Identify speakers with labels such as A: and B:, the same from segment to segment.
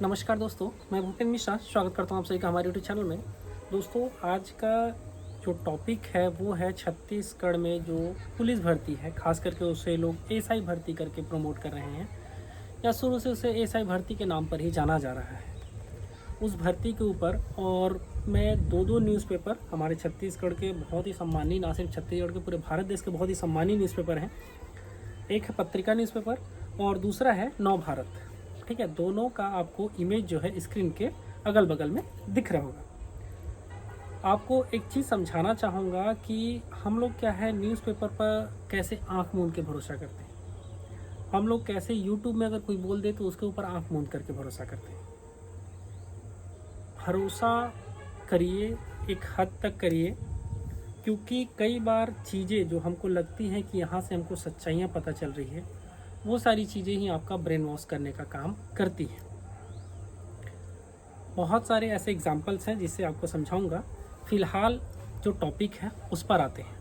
A: नमस्कार दोस्तों, मैं भूपेन मिश्रा स्वागत करता हूँ आप सभी का हमारे यूट्यूब चैनल में। दोस्तों, आज का जो टॉपिक है वो है छत्तीसगढ़ में जो पुलिस भर्ती है, खास करके उसे लोग एसआई भर्ती करके प्रमोट कर रहे हैं या शुरू से उसे एसआई भर्ती के नाम पर ही जाना जा रहा है। उस भर्ती के ऊपर और मैं दो न्यूज़पेपर हमारे छत्तीसगढ़ के बहुत ही सम्मानीय, ना सिर्फ छत्तीसगढ़ के पूरे भारत देश के बहुत ही सम्मानीय न्यूज़पेपर हैं। एक है पत्रिका न्यूज़पेपर और दूसरा है नव भारत। ठीक है, दोनों का आपको इमेज जो है स्क्रीन के अगल बगल में दिख रहा होगा। आपको एक चीज़ समझाना चाहूँगा कि हम लोग क्या है न्यूज़पेपर पर कैसे आंख मूंद के भरोसा करते हैं। हम लोग कैसे यूट्यूब में अगर कोई बोल दे तो उसके ऊपर आंख मूंद करके भरोसा करते हैं। भरोसा करिए, एक हद तक करिए, क्योंकि कई बार चीज़ें जो हमको लगती हैं कि यहाँ से हमको सच्चाइयाँ पता चल रही है, वो सारी चीज़ें ही आपका ब्रेन वॉश करने का काम करती हैं। बहुत सारे ऐसे एग्जाम्पल्स हैं जिससे आपको समझाऊंगा। फ़िलहाल जो टॉपिक है उस पर आते हैं।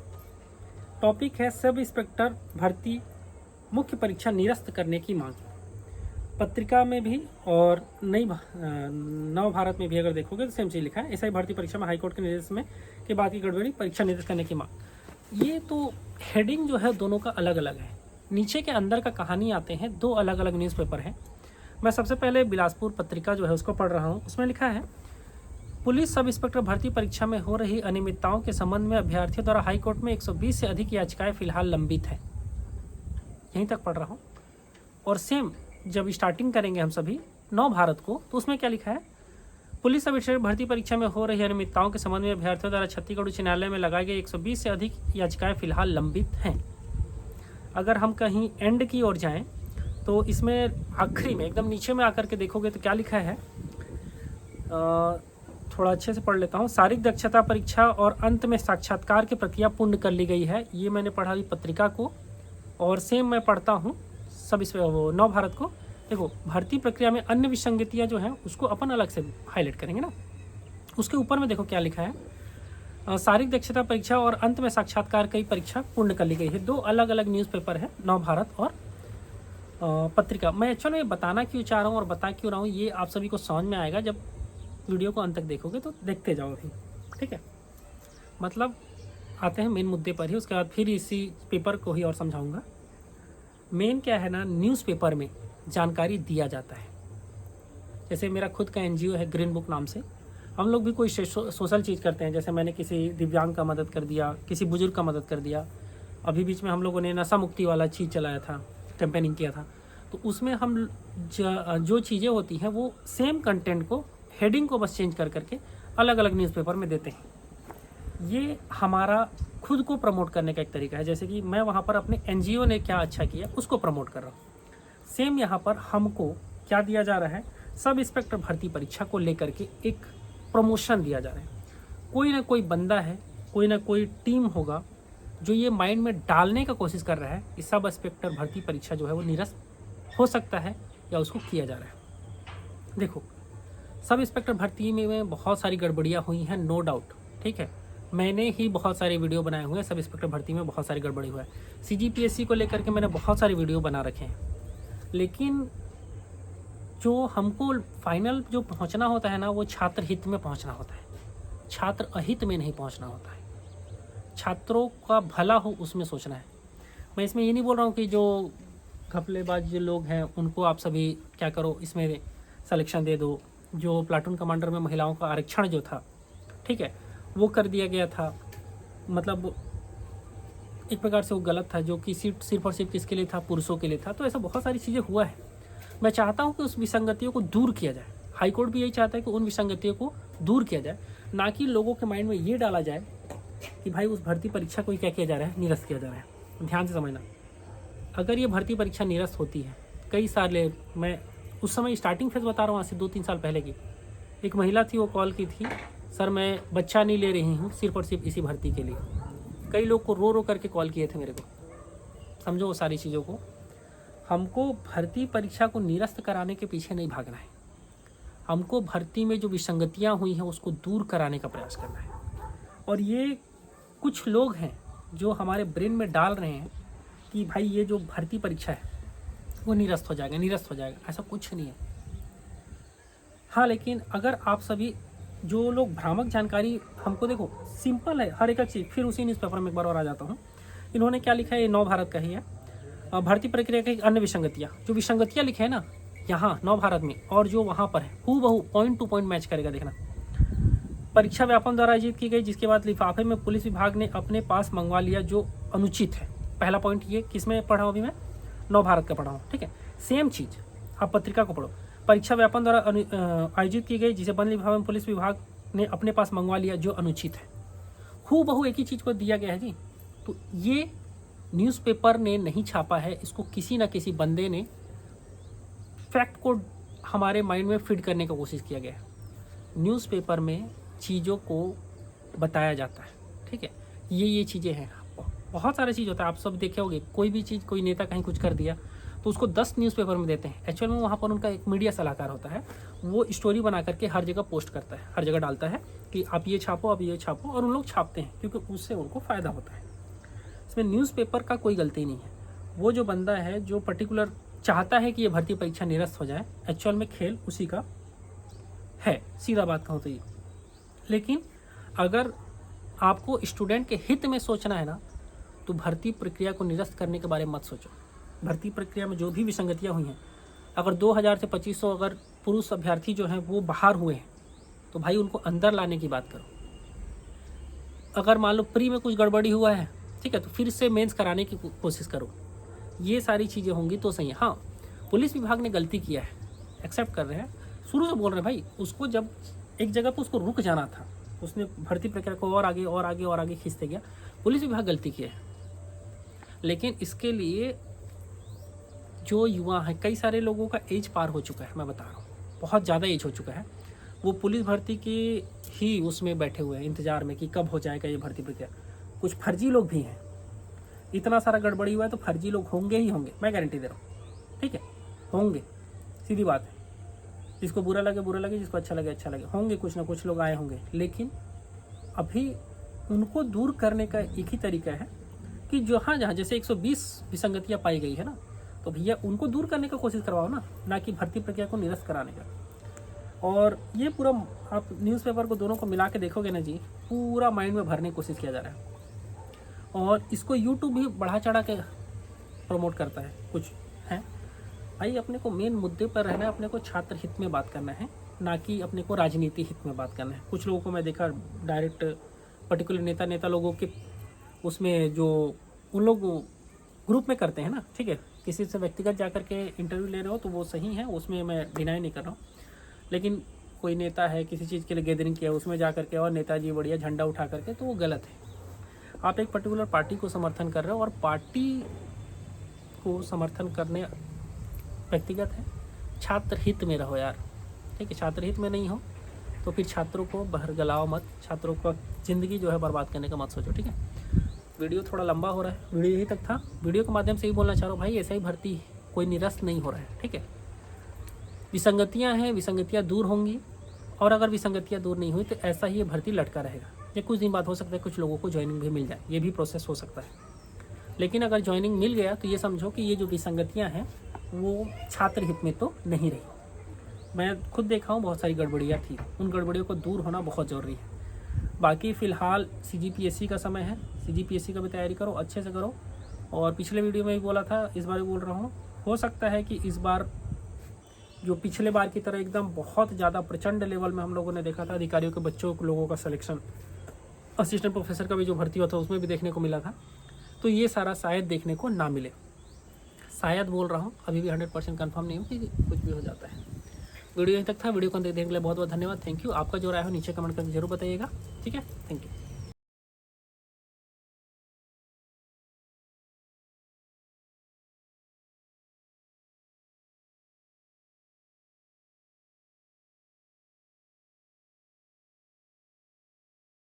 A: टॉपिक है सब इंस्पेक्टर भर्ती मुख्य परीक्षा निरस्त करने की मांग। पत्रिका में भी और नव भारत में भी अगर देखोगे तो सेम चीज़ लिखा है, एसआई भर्ती परीक्षा में हाईकोर्ट के निर्देश में के बाद की गड़बड़ी, परीक्षा निरस्त करने की मांग। ये तो हेडिंग जो है दोनों का अलग अलग है। नीचे के अंदर का कहानी आते हैं, दो अलग अलग न्यूज़पेपर हैं। मैं सबसे पहले बिलासपुर पत्रिका जो है उसको पढ़ रहा हूँ। उसमें लिखा है, पुलिस सब इंस्पेक्टर भर्ती परीक्षा में हो रही अनियमितताओं के संबंध में अभ्यर्थियों द्वारा हाईकोर्ट में 120 से अधिक याचिकाएं फिलहाल लंबित हैं। यहीं तक पढ़ रहा हूँ। और सेम जब स्टार्टिंग करेंगे हम सभी नव भारत को, तो उसमें क्या लिखा है, पुलिस सब इंस्पेक्टर भर्ती परीक्षा में हो रही अनियमितताओं के संबंध में अभ्यर्थियों द्वारा छत्तीसगढ़ उच्च न्यायालय में लगाए गए 120 से अधिक याचिकाएं फिलहाल लंबित हैं। अगर हम कहीं एंड की ओर जाएं तो इसमें आखिरी में एकदम नीचे में आकर के देखोगे तो क्या लिखा है, थोड़ा अच्छे से पढ़ लेता हूँ। शारीरिक दक्षता परीक्षा और अंत में साक्षात्कार की प्रक्रिया पूर्ण कर ली गई है। ये मैंने पढ़ा अभी पत्रिका को, और सेम मैं पढ़ता हूँ सब इस वो नव भारत को। देखो, भर्ती प्रक्रिया में अन्य विसंगतियाँ जो हैं उसको अपन अलग से हाईलाइट करेंगे ना। उसके ऊपर में देखो क्या लिखा है, शारीरिक दक्षता परीक्षा और अंत में साक्षात्कार की परीक्षा पूर्ण कर ली गई है। दो अलग अलग न्यूज़पेपर है, नव भारत और पत्रिका। मैं एक्चुअली में बताना क्यों चाह रहा हूँ और बता क्यों रहा हूँ ये आप सभी को समझ में आएगा जब वीडियो को अंत तक देखोगे, तो देखते जाओ अभी। ठीक है, मतलब आते हैं मेन मुद्दे पर ही, उसके बाद फिर इसी पेपर को ही और समझाऊंगा। मेन क्या है ना, न्यूज़पेपर में जानकारी दिया जाता है। जैसे मेरा खुद का एनजीओ है ग्रीन बुक नाम से, हम लोग भी कोई सोशल चीज़ करते हैं। जैसे मैंने किसी दिव्यांग का मदद कर दिया, किसी बुजुर्ग का मदद कर दिया। अभी बीच में हम लोगों ने नशा मुक्ति वाला चीज़ चलाया था, कैंपेनिंग किया था। तो उसमें हम जो चीज़ें होती हैं वो सेम कंटेंट को, हेडिंग को बस चेंज कर करके अलग अलग न्यूज़पेपर में देते हैं। ये हमारा खुद को प्रमोट करने का एक तरीका है। जैसे कि मैं वहाँ पर अपने एनजीओ ने क्या अच्छा किया उसको प्रमोट कर रहा हूँ। सेम यहाँ पर हमको क्या दिया जा रहा है, सब इंस्पेक्टर भर्ती परीक्षा को लेकर के एक प्रमोशन दिया जा रहा है। कोई ना कोई बंदा है, कोई ना कोई टीम होगा जो ये माइंड में डालने का कोशिश कर रहा है कि सब इंस्पेक्टर भर्ती परीक्षा जो है वो निरस्त हो सकता है या उसको किया जा रहा है। देखो, सब इंस्पेक्टर भर्ती में बहुत सारी गड़बड़ियाँ हुई हैं, नो डाउट। ठीक है, मैंने ही बहुत सारे वीडियो बनाए हुए हैं। सब इंस्पेक्टर भर्ती में बहुत सारी गड़बड़ी हुआ है। सीजीपीएससी को लेकर के मैंने बहुत सारे वीडियो बना रखे हैं। लेकिन जो हमको फाइनल जो पहुंचना होता है ना, वो छात्र हित में पहुंचना होता है, छात्र अहित में नहीं पहुंचना होता है। छात्रों का भला हो उसमें सोचना है। मैं इसमें ये नहीं बोल रहा हूँ कि जो घपलेबाज जो लोग हैं उनको आप सभी क्या करो, इसमें सिलेक्शन दे दो। जो प्लाटून कमांडर में महिलाओं का आरक्षण जो था, ठीक है, वो कर दिया गया था। मतलब एक प्रकार से वो गलत था, जो कि सीट सिर्फ और सिर्फ किसके लिए था, पुरुषों के लिए था। तो ऐसा बहुत सारी चीज़ें हुआ है। मैं चाहता हूं कि उस विसंगतियों को दूर किया जाए। हाईकोर्ट भी यही चाहता है कि उन विसंगतियों को दूर किया जाए, ना कि लोगों के माइंड में ये डाला जाए कि भाई उस भर्ती परीक्षा को क्या किया जा रहा है, निरस्त किया जा रहा है। ध्यान से समझना, अगर ये भर्ती परीक्षा निरस्त होती है, कई साल, मैं उस समय स्टार्टिंग फेज बता रहा हूँ, आज से 2-3 साल पहले की एक महिला थी, वो कॉल की थी, सर मैं बच्चा नहीं ले रही हूँ सिर्फ और सिर्फ इसी भर्ती के लिए। कई लोग को रो रो करके कॉल किए थे मेरे को। समझो वो सारी चीज़ों को। हमको भर्ती परीक्षा को निरस्त कराने के पीछे नहीं भागना है। हमको भर्ती में जो विसंगतियां हुई हैं उसको दूर कराने का प्रयास करना है। और ये कुछ लोग हैं जो हमारे ब्रेन में डाल रहे हैं कि भाई ये जो भर्ती परीक्षा है वो निरस्त हो जाएगा, निरस्त हो जाएगा। ऐसा कुछ नहीं है। हाँ, लेकिन अगर आप सभी जो लोग भ्रामक जानकारी हमको, देखो सिंपल है हर एक चीज़। फिर उसी न्यूज़पेपर में एक बार और आ जाता हूँ। इन्होंने क्या लिखा है, ये नव भारत का ही है। भर्ती प्रक्रिया की अन्य विसंगतियाँ, जो विसंगतियाँ लिखे हैं ना यहाँ नव भारत में और जो वहाँ पर है, हूबहू पॉइंट टू पॉइंट मैच करेगा। देखना, परीक्षा व्यापम द्वारा आयोजित की गई, जिसके बाद लिफाफे में पुलिस विभाग ने अपने पास मंगवा लिया जो अनुचित है। पहला पॉइंट ये किस में पढ़ा हूँ अभी मैं, नव भारत का पढ़ा हूँ, ठीक है। सेम चीज़ आप पत्रिका को पढ़ो, परीक्षा व्यापम द्वारा आयोजित की गई, जिसे वन विभाग में पुलिस विभाग ने अपने पास मंगवा लिया जो अनुचित है। हूबहू एक ही चीज़ को दिया गया है जी। तो ये न्यूज़पेपर ने नहीं छापा है, इसको किसी न किसी बंदे ने फैक्ट को हमारे माइंड में फिट करने का कोशिश किया गया है। न्यूज़पेपर में चीज़ों को बताया जाता है, ठीक है। ये चीज़ें हैं, बहुत सारी चीज़ होता है, आप सब देखे होंगे। कोई भी चीज़, कोई नेता कहीं कुछ कर दिया तो उसको 10 न्यूज़पेपर में देते हैं। एक्चुअल में वहाँ पर उनका एक मीडिया सलाहकार होता है, वो स्टोरी बना करके हर जगह पोस्ट करता है, हर जगह डालता है कि आप ये छापो, आप ये छापो, और उन लोग छापते हैं क्योंकि उससे उनको फ़ायदा होता है। इसमें न्यूज़पेपर का कोई गलती नहीं है। वो जो बंदा है जो पर्टिकुलर चाहता है कि ये भर्ती परीक्षा निरस्त हो जाए, एक्चुअल में खेल उसी का है, सीधा बात कहूँ तो ये। लेकिन अगर आपको स्टूडेंट के हित में सोचना है ना, तो भर्ती प्रक्रिया को निरस्त करने के बारे में मत सोचो। भर्ती प्रक्रिया में जो भी विसंगतियाँ हुई हैं, अगर 2000 से 2500 अगर पुरुष अभ्यर्थी जो हैं वो बाहर हुए हैं, तो भाई उनको अंदर लाने की बात करो। अगर मान लो प्री में कुछ गड़बड़ी हुआ है, ठीक है, तो फिर से मेंस कराने की कोशिश करो। ये सारी चीज़ें होंगी तो सही है। हाँ, पुलिस विभाग ने गलती किया है, एक्सेप्ट कर रहे हैं, शुरू से बोल रहे हैं भाई। उसको जब एक जगह पर उसको रुक जाना था, उसने भर्ती प्रक्रिया को और आगे और आगे और आगे खींचते गया। पुलिस विभाग गलती किया है, लेकिन इसके लिए जो युवा हैं, कई सारे लोगों का एज पार हो चुका है, मैं बता रहा हूँ, बहुत ज़्यादा एज हो चुका है। वो पुलिस भर्ती के ही उसमें बैठे हुए हैं इंतज़ार में कि कब हो जाएगा ये भर्ती प्रक्रिया। कुछ फर्जी लोग भी हैं, इतना सारा गड़बड़ी हुआ है तो फर्जी लोग होंगे ही होंगे, मैं गारंटी दे रहा हूँ, ठीक है, होंगे, सीधी बात है। जिसको बुरा लगे, जिसको अच्छा लगे, होंगे कुछ ना कुछ लोग आए होंगे। लेकिन अभी उनको दूर करने का एक ही तरीका है कि जहाँ जैसे 120 विसंगतियाँ पाई गई है ना, तो भैया उनको दूर करने का कोशिश करवाओ ना कि भर्ती प्रक्रिया को निरस्त कराने का। और ये पूरा आप न्यूज़पेपर को दोनों को मिला के देखोगे ना जी, पूरा माइंड में भरने की कोशिश किया जा रहा है। और इसको यूट्यूब भी बढ़ा चढ़ा के प्रमोट करता है कुछ है। भाई अपने को मेन मुद्दे पर रहना है, अपने को छात्र हित में बात करना है, ना कि अपने को राजनीति हित में बात करना है। कुछ लोगों को मैं देखा डायरेक्ट पर्टिकुलर नेता लोगों के उसमें जो उन लोग ग्रुप में करते हैं ना, ठीक है, किसी से व्यक्तिगत जाकर के इंटरव्यू ले रहे हो तो वो सही है, उसमें मैं डिनाई नहीं कर रहा हूँ। लेकिन कोई नेता है किसी चीज़ के लिए गैदरिंग किया, उसमें जा करके और नेताजी बढ़िया झंडा उठा करके, तो वो गलत है। आप एक पर्टिकुलर पार्टी को समर्थन कर रहे हो और पार्टी को समर्थन करने व्यक्तिगत है, छात्र हित में रहो यार, ठीक है। छात्र हित में नहीं हो तो फिर छात्रों को बहरगलाओ मत, छात्रों का ज़िंदगी जो है बर्बाद करने का मत सोचो, ठीक है। वीडियो थोड़ा लंबा हो रहा है, वीडियो यहीं तक था। वीडियो के माध्यम से ही बोलना चाह रहा हूँ भाई, ऐसा ही भर्ती कोई निरस्त नहीं हो रहा है, ठीक है। विसंगतियाँ हैं, विसंगतियाँ दूर होंगी, और अगर विसंगतियाँ दूर नहीं हुई तो ऐसा ही ये भर्ती लटका रहेगा। ये कुछ दिन बाद हो सकता है कुछ लोगों को ज्वाइनिंग भी मिल जाए, ये भी प्रोसेस हो सकता है। लेकिन अगर ज्वाइनिंग मिल गया तो ये समझो कि ये जो विसंगतियाँ हैं वो छात्र हित में तो नहीं रही। मैं खुद देखा हूँ, बहुत सारी गड़बड़ियाँ थी, उन गड़बड़ियों को दूर होना बहुत ज़रूरी है। बाकी फ़िलहाल CGPSC का समय है, CGPSC का भी तैयारी करो, अच्छे से करो। और पिछले वीडियो में भी बोला था, इस बार भी बोल रहा हूँ, हो सकता है कि इस बार जो पिछले बार की तरह एकदम बहुत ज़्यादा प्रचंड लेवल में हम लोगों ने देखा था अधिकारियों के बच्चों लोगों का सिलेक्शन, असिस्टेंट प्रोफेसर का भी जो भर्ती हुआ था उसमें भी देखने को मिला था, तो ये सारा शायद देखने को ना मिले। शायद बोल रहा हूँ, अभी भी 100% कन्फर्म नहीं हो कि कुछ भी हो जाता है। वीडियो यहीं तक था। वीडियो को देखने के लिए बहुत बहुत धन्यवाद, थैंक यू। आपका जो राय हो नीचे कमेंट करके जरूर बताइएगा, ठीक है, थैंक यू।